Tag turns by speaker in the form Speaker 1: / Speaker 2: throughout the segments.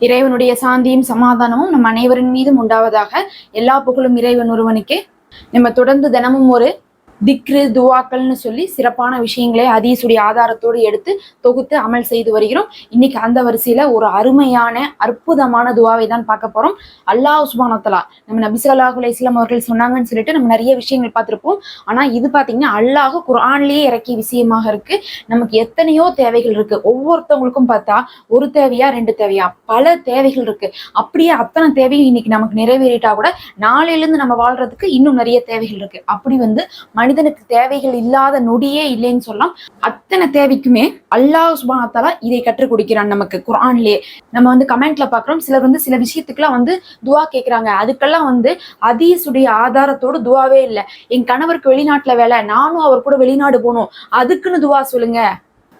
Speaker 1: இறைவனுடைய சாந்தியும் சமாதானமும் நம் அனைவரின் மீதும் உண்டாவதாக. எல்லா புகழும் இறைவன் ஒருவனுக்கே. நம்ம தொடர்ந்து தினமும் ஒரு திக்ரு துவாக்கள்னு சொல்லி சிறப்பான விஷயங்களை ஹதீஸுடைய ஆதாரத்தோடு எடுத்து தொகுத்து அமல் செய்து வருகிறோம். இன்னைக்கு அந்த வரிசையில ஒரு அருமையான அற்புதமான துவாவை தான் பார்க்க போறோம். அல்லாஹ் சுப்ஹானஹு வ தஆலா நம்ம நபி ஸல்லல்லாஹு அலைஹி வஸல்லம் அவர்கள் சொன்னாங்கன்னு சொல்லிட்டு நம்ம நிறைய விஷயங்கள் பார்த்திருப்போம். ஆனா இது பாத்தீங்கன்னா அல்லாஹ் குர்ஆன்லயே இறக்கிய விஷயமாக இருக்கு. நமக்கு எத்தனையோ தேவைகள் இருக்கு. ஒவ்வொருத்தவங்களுக்கும் பார்த்தா ஒரு தேவையா ரெண்டு தேவையா பல தேவைகள் இருக்கு. அப்படியே அத்தனை தேவையும் இன்னைக்கு நமக்கு நிறைவேறிட்டா கூட நாளையில இருந்து நம்ம வாழ்றதுக்கு இன்னும் நிறைய தேவைகள் இருக்கு. அப்படி மனிதனுக்கு தேவைகள் இல்லாத நொடியே இல்லைன்னு சொல்லலாம். அத்தனை தேவைக்குமே அல்லாஹ் சுப்ஹானஹு வ தஆலா இதை கற்றுக் கொடுக்கிறான் நமக்கு குர்ஆன்லயே. நம்ம கமெண்ட்ல பாக்குறோம், சிலர் சில விஷயத்துக்குலாம் துவா கேட்கிறாங்க. அதுக்கெல்லாம் ஹதீஸுடைய ஆதாரத்தோடு துவாவே இல்லை. என் கணவருக்கு வெளிநாட்டுல வேலை, நானும் அவர் கூட வெளிநாடு போகணும், அதுக்குன்னு துவா சொல்லுங்க.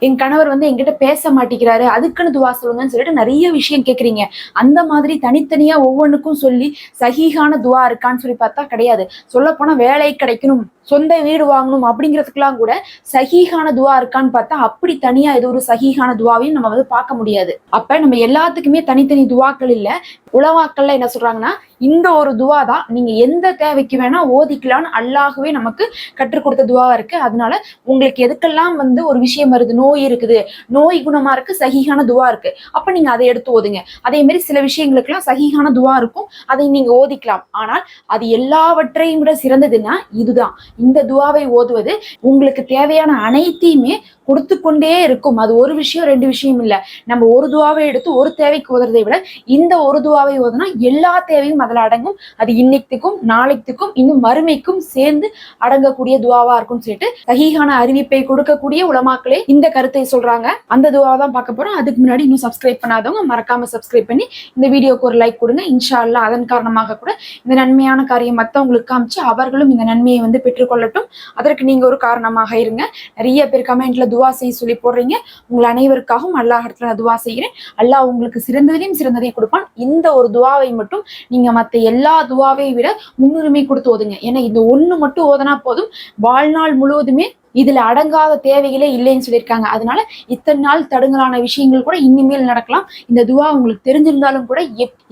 Speaker 1: என் கணவர் என்கிட்ட பேச மாட்டேங்கிறாரு, அதுக்குன்னு துவா சொல்லுங்கன்னு சொல்லிட்டு நிறைய விஷயம் கேட்குறீங்க. அந்த மாதிரி தனித்தனியா ஒவ்வொன்றுக்கும் சொல்லி சஹீஹான துவா இருக்கான்னு சொல்லி பார்த்தா கிடையாது. சொல்ல போனா வேலை கிடைக்கணும், சொந்த வீடு வாங்கணும் அப்படிங்கிறதுக்கெல்லாம் கூட சஹீஹான துவா இருக்கான்னு பார்த்தா அப்படி தனியா ஏதோ ஒரு சஹீஹான துவாவையும் நம்ம பார்க்க முடியாது. அப்ப நம்ம எல்லாத்துக்குமே தனித்தனி துவாக்கள் இல்ல. உலமாக்கள்ல என்ன சொல்றாங்கன்னா, இந்த ஒரு துவா தான் நீங்க எந்த தேவைக்கு வேணா ஓதிக்கலான்னு அல்லாஹ்வே நமக்கு கற்றுக் கொடுத்த துவாவா இருக்கு. அதனால உங்களுக்கு எதுக்கெல்லாம் ஒரு விஷயம் வருது, நோய் இருக்குது, நோய் குணமா இருக்கு, சஹீஹான துவா இருக்கு, அப்ப நீங்க அதை எடுத்து ஓதுங்க. அதே மாதிரி சில விஷயங்களுக்கு எல்லாம் சஹீஹான துவா இருக்கும், அதை நீங்க ஓதிக்கலாம். ஆனால் அது எல்லாவற்றையும் விட சிறந்ததுன்னா இதுதான். இந்த துவாவை ஓதுவது உங்களுக்கு தேவையான அனைத்தையுமே கொடுத்து கொண்டே இருக்கும். அது ஒரு விஷயம் ரெண்டு விஷயம் இல்ல. நம்ம ஒரு துவாவை எடுத்து ஒரு தேவைக்கு ஓதுறதை விட இந்த ஒரு துவாவை ஓதுனா எல்லா தேவையும் அதுல அடங்கும். அது இன்னைக்குக்கும் நாளைக்குக்கும் இன்னும் மறுமைக்கும் சேர்ந்து அடங்கக்கூடிய துவாவா இருக்கும்னு சொல்லிட்டு சஹீஹான அறிவிப்பை கொடுக்கக்கூடிய உலமாக்களே இந்த கருத்தை சொல்றாங்க. அந்த துவா தான் பார்க்க போறோம். அதுக்கு முன்னாடி இன்னும் சப்ஸ்கிரைப் பண்ணாதவங்க மறக்காம சப்ஸ்கிரைப் பண்ணி இந்த வீடியோக்கு ஒரு லைக் கொடுங்க. இன்ஷா அல்லாஹ் அதன் காரணமாக கூட இந்த நன்மையான காரியம் மற்றவங்களுக்கு காமிச்சு அவர்களும் இந்த நன்மையை பெற்றுக்கொள்ளட்டும். அதற்கு நீங்க ஒரு காரணமாக இருங்க. நிறைய பேர் கமெண்ட்ல துவா செய்ய சொல்லி போடுறீங்க. உங்கள் அனைவருக்காகவும் அல்லாஹ் இடத்துல நான் துவா செய்கிறேன். அல்லாஹ் உங்களுக்கு சிறந்ததிலையும் சிறந்ததை கொடுப்பான். இந்த ஒரு துவாவை மட்டும் நீங்க மற்ற எல்லா துவாவை விட முன்னுரிமை கொடுத்து ஓதுங்க. ஏன்னா இந்த ஒண்ணு மட்டும் ஓதனா போதும், வாழ்நாள் முழுவதுமே இதுல அடங்காத தேவைகளே இல்லைன்னு சொல்லியிருக்காங்க. அதனால இத்தனை நாள் தடுங்கலான விஷயங்கள் கூட இனிமேல் நடக்கலாம். இந்த துவா உங்களுக்கு தெரிஞ்சிருந்தாலும் கூட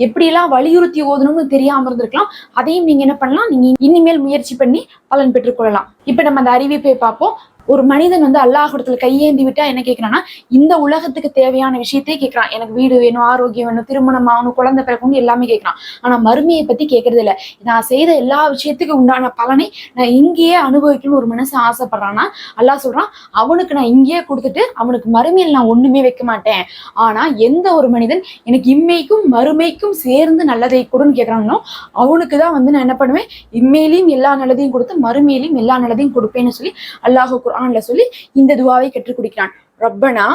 Speaker 1: எப்படியெல்லாம் வலியுறுத்தி ஓதணும்னு தெரியாம இருந்திருக்கலாம். அதையும் நீங்க என்ன பண்ணலாம், நீங்க இனிமேல் முயற்சி பண்ணி பலன் பெற்றுக்கொள்ளலாம். இப்ப நம்ம அந்த அறிவிப்பை பார்ப்போம். ஒரு மனிதன் அல்லாஹ்விடத்துல கையேந்தி விட்டா என்ன கேட்கிறான்னா, இந்த உலகத்துக்கு தேவையான விஷயத்தையே கேட்கிறான். எனக்கு வீடு வேணும், ஆரோக்கியம் வேணும், திருமணம் ஆகணும், குழந்தை பிறக்கணும் எல்லாமே கேட்கிறான். ஆனா மறுமையை பத்தி கேட்கறது இல்லை. நான் செய்த எல்லா விஷயத்துக்கும் உண்டான பலனை நான் இங்கேயே அனுபவிக்கணும்னு ஒரு மனுஷன் ஆசைப்படுறான்னா அல்லாஹ் சொல்றான், அவனுக்கு நான் இங்கேயே கொடுத்துட்டு அவனுக்கு மறுமையில் நான் ஒண்ணுமே வைக்க மாட்டேன். ஆனா எந்த ஒரு மனிதன் எனக்கு இம்மைக்கும் மறுமைக்கும் சேர்ந்து நல்லதை கொடுன்னு கேட்கிறானோ அவனுக்குதான் நான் என்ன பண்ணுவேன், இம்மையிலையும் எல்லா நல்லதையும் கொடுத்து மறுமையிலையும் எல்லா நல்லதையும் கொடுப்பேன்னு சொல்லி அல்லாஹ் குர்ஆன்ல சொல்லி இந்த துவாவை கற்றுக் கொடுக்கிறான். ரப்பனா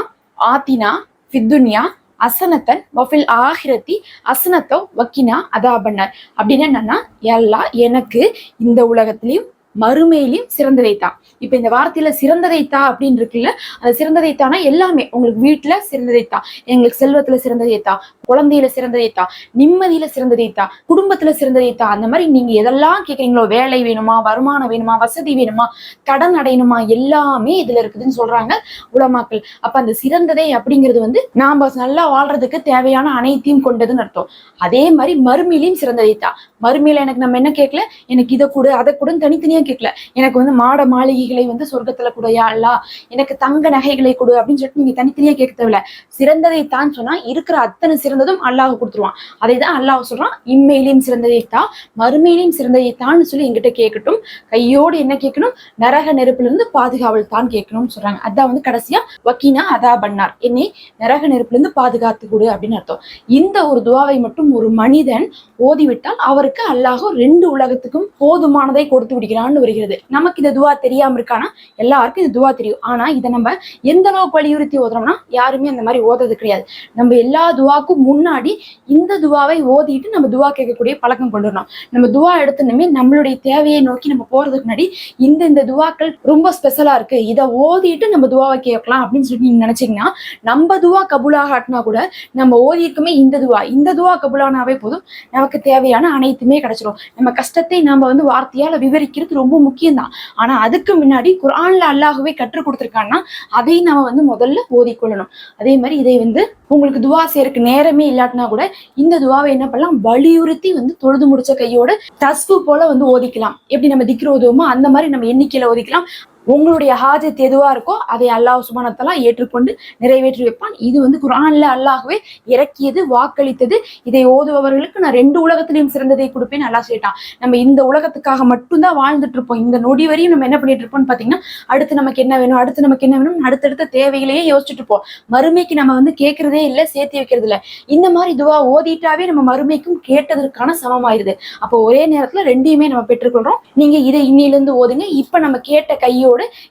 Speaker 1: ஆத்தினா ஃபித்துன்யா அசனத்தன் வஃபில் ஆஹிரத்தி அசனத்தோ வக்கினா அதாபன்னார். அப்படின்னு என்னன்னா, அல்லாஹ் எனக்கு இந்த உலகத்திலையும் மறுமையிலையும் சிறந்ததைத்தான். இப்ப இந்த வார்த்தையில சிறந்ததைத்தா அப்படின்னு இருக்குல்ல, அந்த சிறந்ததைத்தானா எல்லாமே உங்களுக்கு வீட்டுல சிறந்ததைத்தா, எங்களுக்கு செல்வத்துல சிறந்ததைத்தா, குழந்தையில சிறந்ததைத்தா, நிம்மதியில சிறந்ததைத்தா, குடும்பத்துல சிறந்ததைத்தா, அந்த மாதிரி நீங்க எதெல்லாம் கேட்குறீங்களோ, வேலை வேணுமா, வருமானம் வேணுமா, வசதி வேணுமா, கடன் அடையணுமா, எல்லாமே இதுல இருக்குதுன்னு சொல்றாங்க உலமாக்கள். அப்ப அந்த சிறந்ததை அப்படிங்கிறது நாம நல்லா வாழ்றதுக்கு தேவையான அனைத்தையும் கொண்டதுன்னு அர்த்தம். அதே மாதிரி மறுமையிலையும் சிறந்ததைத்தா. மறுமையில எனக்கு நம்ம என்ன கேட்கல, எனக்கு இதை கொடு அதை கொடுன்னு தனித்தனியா கேட்கல. எனக்கு மாட மாளிகைகளை சொர்க்கத்துல கூட யா அல்லாஹ், எனக்கு தங்க நகைகளை கொடு அப்படின்னு சொல்லிட்டு நீங்க தனித்தனியா கேட்க தேவையில்ல. சிறந்ததைத்தான் சொன்னா இருக்கிற அத்தனை சிறந்ததும் அல்லாஹ் கொடுத்துருவான். அதை தான் அல்லாஹ் சொல்றான், இம்மையிலையும் சிறந்ததைத்தான் மறுமையிலையும் சிறந்ததைத்தான்னு சொல்லி எங்கிட்ட கேட்கட்டும். கையோடு என்ன கேட்கணும், நரக நெருப்புல இருந்து பாதுகாவல் தான் கேட்கணும்னு சொல்றாங்க. அதான் கடைசியா வக்கீனா அதா பண்ணார், என்னை நரக நெருப்புல இருந்து பாதுகாத்து கொடு அப்படின்னு அர்த்தம். இந்த ஒரு துவாவை மட்டும் ஒரு மனிதன் ஓதிவிட்டால் அவருக்கு அல்லாஹ் ரெண்டு உலகத்துக்கும் போதுமானதை கொடுத்து விடுகிறான்னு வருகிறது. நமக்கு இந்த துவா தெரியாம இருக்கானா, எல்லாருக்கும் இந்த துவா தெரியும். ஆனா இதை நம்ம எந்த அளவுக்கு வலியுறுத்தி ஓதுறோம்னா, யாருமே அந்த மாதிரி ஓதுறது கிடையாது. நம்ம எல்லா துவாக்கும் முன்னாடி இந்த துவாவை ஓதிட்டு நம்ம துவா கேட்கக்கூடிய பழக்கம் கொண்டு வரணும். நம்ம துவா எடுத்துனுமே நம்மளுடைய தேவையை நோக்கி நம்ம போறதுக்கு முன்னாடி இந்த துவாக்கள் ரொம்ப ஸ்பெஷலா இருக்கு, இதை ஓதிட்டு நம்ம துவாவை கேட்கலாம் அப்படின்னு சொல்லி நீங்க நினைச்சீங்கன்னா, நம்ம துவா கபூலாகாட்டினா கூட நம்ம ஓதிக்குமே இந்த துவா கபூலானாவே போதும், நமக்கு தேவையான அனைத்துமே கிடைச்சிடும். நம்ம கஷ்டத்தை நம்ம வார்த்தையால விவரிக்கிறது ரொம்ப முக்கியம்தான். ஆனா அதுக்கு முன்னாடி குர்ஆன்ல அல்லாஹ்வே கற்றுக் கொடுத்திருக்கான்னா அதை நம்ம முதல்ல ஓதிக்கொள்ளணும். அதே மாதிரி இதை உங்களுக்கு துவா செய்யறதுக்கு நேரமே இல்லாட்டினா கூட இந்த துவாவை என்ன பண்ணலாம், வலியுறுத்தி தொழுது முடிச்ச கையோட தஸ்பு போல ஓதிக்கலாம். எப்படி நம்ம திக்ர் ஓதுவோமோ அந்த மாதிரி நம்ம எண்ணிக்கையில ஓதிக்கலாம். உங்களுடைய ஹாஜத் எதுவா இருக்கோ அதை அல்லாஹ் சுப்ஹானஹு வ தஆலா ஏற்றுக்கொண்டு நிறைவேற்றி வைப்பான். இது குர்ஆன்ல அல்லாஹ்வே இறக்கியது, வாக்களித்தது. இதை ஓதுபவர்களுக்கு நான் 2 உலகத்திலையும் சிறந்ததை கொடுப்பேன் அல்லாஹ் சொல்லிட்டான். நம்ம இந்த உலகத்துக்காக மட்டும்தான் வாழ்ந்துட்டு இருப்போம். இந்த நொடி வரையும் நம்ம என்ன பண்ணிட்டு இருப்போம்னு பாத்தீங்கன்னா, அடுத்து நமக்கு என்ன வேணும், அடுத்து நமக்கு என்ன வேணும், அடுத்தடுத்த தேவைகளையே யோசிச்சுட்டு இருப்போம். மறுமைக்கு நம்ம கேட்கறதே இல்லை, சேர்த்து வைக்கிறது இல்லை. இந்த மாதிரி துவா ஓதிட்டாவே நம்ம மறுமைக்கும் கேட்டதற்கான சமமாயிருது. அப்போ ஒரே நேரத்துல ரெண்டையுமே நம்ம பெற்றுக்கொள்றோம். நீங்க இதை இன்னிலிருந்து ஓதுங்க. இப்ப நம்ம கேட்ட கையோட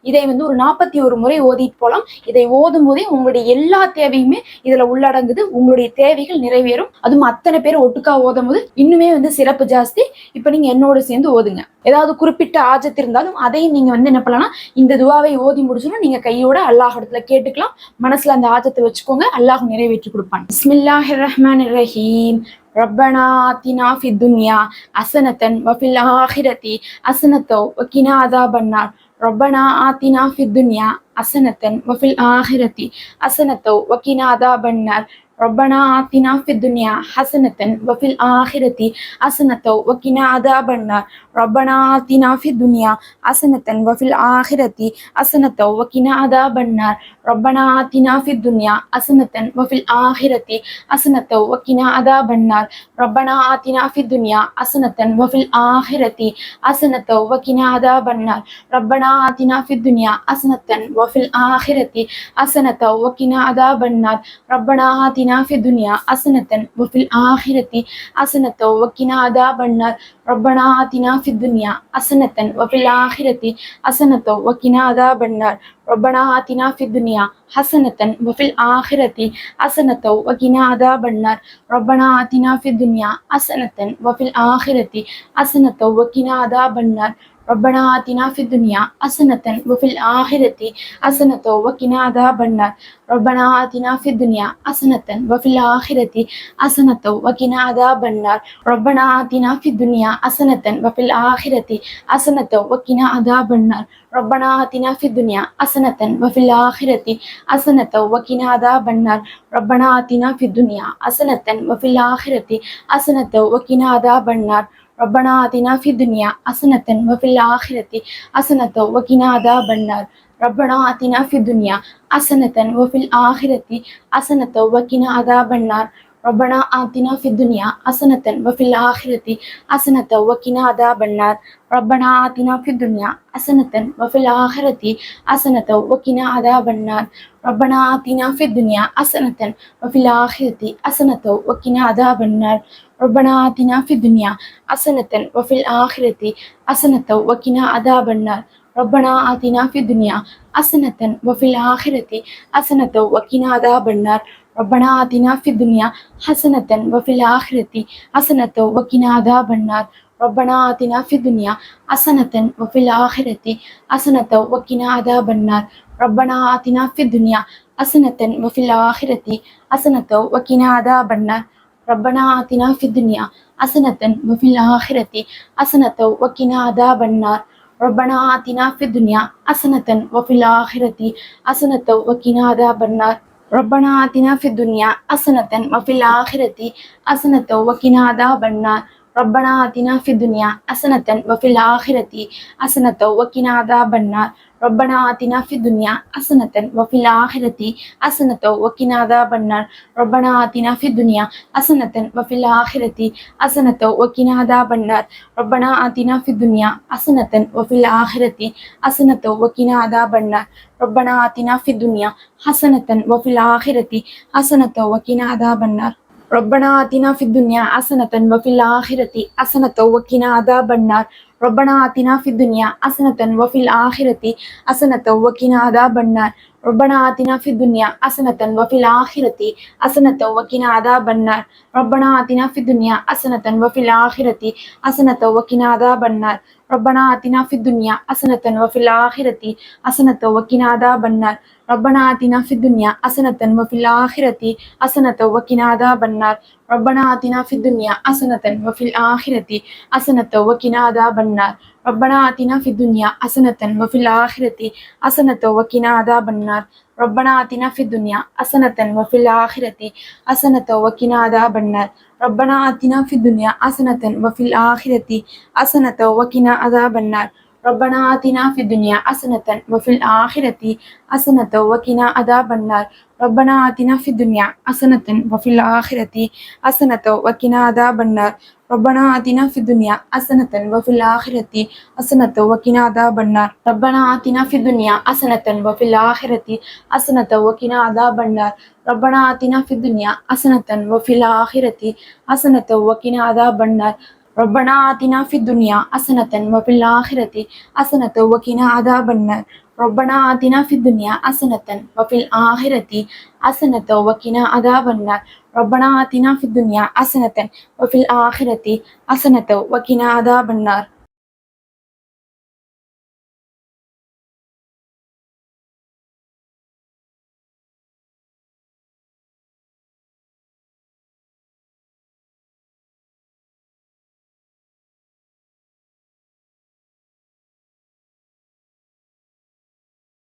Speaker 1: இதை ஒரு 41 முறை ஓதிட்டு போலாம். இதை ஓதும் போதே உங்களுடைய எல்லா தேவையுமே இதுல உள்ளடங்குது. உங்களுடைய தேவைகள் நிறைவேறும். அதுவும் அத்தனை பேர் ஒட்டுக்கா ஓதும் போது இன்னுமே சிறப்பு ஜாஸ்தி. இப்ப நீங்க என்னோட சேர்ந்து ஓதுங்க. ஏதாவது குறிப்பிட்ட ஆஜத் இருந்தாலும் அதையும் நீங்க என்ன பண்ணலாம், இந்த துவாவை ஓதி முடிச்சோம் நீங்க கையோட அல்லாஹ் இடத்துல கேட்டுக்கலாம். மனசுல அந்த ஆஜத்தை வச்சுக்கோங்க, அல்லாஹ் நிறைவேற்றி கொடுப்பான். பிஸ்மில்லாஹிர் ரஹ்மானிர் ரஹீம். ربنا آتنا في الدنيا حسنة وفي الآخرة حسنة وقنا عذاب النار. ربنا آتنا في الدنيا حسنة وفي الآخرة حسنة وقنا عذاب النار. ربنا آتنا في الدنيا حسنة وفي الآخرة حسنة وقنا عذاب النار. ربنا آتنا في الدنيا حسنة وفي الآخرة حسنة وقنا عذاب النار. ربنا آتنا في الدنيا حسنة وفي الآخرة حسنة وقنا عذاب النار. ربنا آتنا في الدنيا حسنة وفي الآخرة حسنة وقنا عذاب النار. ربنا آتنا في الدنيا حسنة وفي الآخرة حسنة وقنا عذاب النار. ربنا آتنا في الدنيا حسنة وفي الآخرة حسنة وقنا عذاب النار. ربنا آتنا في الدنيا حسنة وفي الآخرة حسنة وقنا عذاب النار. ربنا آتنا في الدنيا حسنة وفي الآخرة حسنة وقنا عذاب النار. ربنا آتنا في الدنيا حسنة وفي الآخرة حسنة وقنا عذاب النار. ربنا آتنا في الدنيا حسنة وفي الآخرة حسنة وقنا عذاب النار. ربنا آتنا في الدنيا حسنة وفي الآخرة حسنة وقنا عذاب النار. ربنا آتنا في الدنيا حسنة وفي الآخرة حسنة وقنا عذاب النار. ربنا آتنا في الدنيا حسنة وفي الآخرة حسنة وقنا عذاب النار. ربنا آتنا في الدنيا حسنة وفي الآخرة حسنة وقنا عذاب النار. ربنا آتنا في الدنيا حسنة وفي الآخرة حسنة وقنا عذاب النار. ربنا آتنا في الدنيا حسنة وفي الآخرة حسنة وقنا عذاب النار. ربنا آتنا في الدنيا حسنة وفي الآخرة حسنة وقنا عذاب النار. ربنا آتنا في الدنيا حسنة وفي الآخرة حسنة وقنا عذاب النار. ربنا آتنا في الدنيا حسنة وفي الآخرة حسنة وقنا عذاب النار. ربنا آتنا في الدنيا حسنة وفي الآخرة حسنة وقنا عذاب النار. ربنا آتنا في الدنيا حسنة وفي الآخرة حسنة وقنا عذاب النار. ربنا آتنا في الدنيا حسنة وفي الآخرة حسنة وقنا عذاب النار. ربنا آتنا في الدنيا حسنة وفي الآخرة حسنة وقنا عذاب النار. ربنا آتنا في الدنيا حسنة وفي الآخرة حسنة وقنا عذاب النار. ربنا آتنا في الدنيا حسنة وفي الآخرة حسنة وقنا عذاب النار. ربنا آتنا في الدنيا حسنة وفي الآخرة حسنة وقنا عذاب النار. ربنا آتنا في الدنيا حسنة وفي الآخرة حسنة وقنا عذاب النار. ربنا آتنا في الدنيا حسنة وفي الآخرة حسنة وقنا عذاب النار. ربنا آتنا في الدنيا حسنة وفي الآخرة حسنة وقنا عذاب النار. ربنا آتنا في الدنيا حسنة وفي الآخرة حسنة وقنا عذاب النار. ربنا آتنا في الدنيا حسنة وفي الآخرة حسنة وقنا عذاب النار. ربنا آتنا في الدنيا حسنة وفي الآخرة حسنة وقنا عذاب النار. ربنا آتنا في الدنيا حسنة وفي الآخرة حسنة وقنا عذاب النار. ربنا آتنا في الدنيا حسنة وفي الآخرة حسنة وقنا عذاب النار. ربنا آتنا في الدنيا حسنة وفي الآخرة حسنة وقنا عذاب النار. ربنا آتنا في الدنيا حسنة وفي الآخرة حسنة وقنا عذاب النار. ربنا آتنا في الدنيا حسنة وفي الآخرة حسنة وقنا عذاب النار. ربنا آتنا في الدنيا حسنة وفي الآخرة حسنة وقنا عذاب النار. ربنا آتنا في الدنيا حسنة وفي الآخرة حسنة وقنا عذاب النار. ربنا آتنا في الدنيا حسنة وفي الآخرة حسنة وقنا عذاب النار ربنا آتنا في الدنيا حسنة وفي الآخرة حسنة وقنا عذاب النار ربنا آتنا في الدنيا حسنة وفي الآخرة حسنة وقنا عذاب النار ربنا آتنا في الدنيا حسنة وفي الآخرة حسنة وقنا عذاب النار ربنا آتنا في الدنيا حسنة وفي الآخرة حسنة وقنا عذاب النار ربنا آتنا في الدنيا حسنة وفي الآخرة حسنة وقنا عذاب النار ربنا آتنا في الدنيا حسنة وفي الآخرة حسنة وقنا عذاب النار ربنا آتنا في الدنيا حسنة وفي الآخرة حسنة وقنا عذاب النار ربنا آتنا في الدنيا حسنة وفي الآخرة حسنة وقنا عذاب النار ربنا آتنا في الدنيا حسنة وفي الآخرة حسنة وقنا عذاب النار ربنا آتنا في الدنيا حسنة وفي الآخرة حسنة وقنا عذاب النار